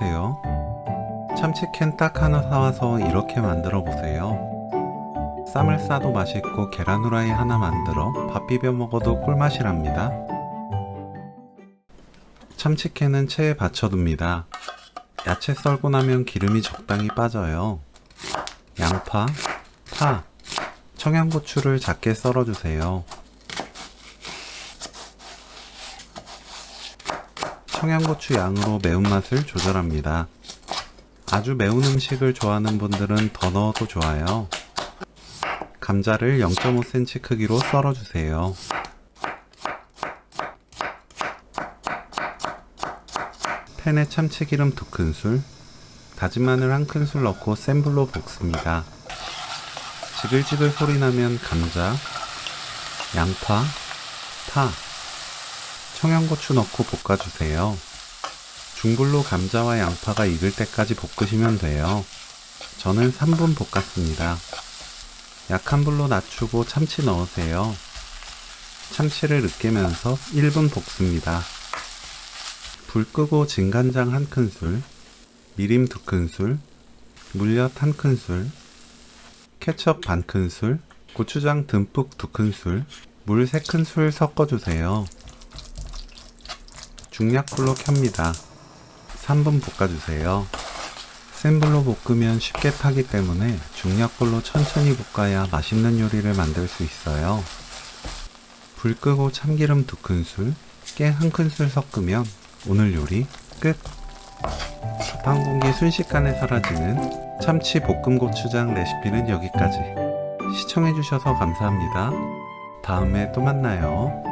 안녕하세요. 참치캔 딱 하나 사와서 이렇게 만들어 보세요. 쌈을 싸도 맛있고 계란 후라이 하나 만들어 밥 비벼 먹어도 꿀맛이랍니다. 참치캔은 체에 받쳐둡니다. 야채 썰고 나면 기름이 적당히 빠져요. 양파, 파, 청양고추를 작게 썰어주세요. 청양고추 양으로 매운맛을 조절합니다. 아주 매운 음식을 좋아하는 분들은 더 넣어도 좋아요. 감자를 0.5cm 크기로 썰어주세요. 팬에 참치기름 2큰술, 다진 마늘 1큰술 넣고 센 불로 볶습니다. 지글지글 소리 나면 감자, 양파, 파, 청양고추 넣고 볶아주세요. 중불로 감자와 양파가 익을 때까지 볶으시면 돼요. 저는 3분 볶았습니다. 약한 불로 낮추고 참치 넣으세요. 참치를 으깨면서 1분 볶습니다. 불 끄고 진간장 1큰술, 미림 2큰술, 물엿 1큰술, 케첩 반큰술, 고추장 듬뿍 2큰술, 물 3큰술 섞어주세요. 중약불로 켭니다. 3분 볶아주세요. 센 불로 볶으면 쉽게 타기 때문에 중약불로 천천히 볶아야 맛있는 요리를 만들 수 있어요. 불 끄고 참기름 2큰술, 깨 1큰술 섞으면 오늘 요리 끝! 밥 한 공기 순식간에 사라지는 참치 볶음고추장 레시피는 여기까지. 시청해주셔서 감사합니다. 다음에 또 만나요.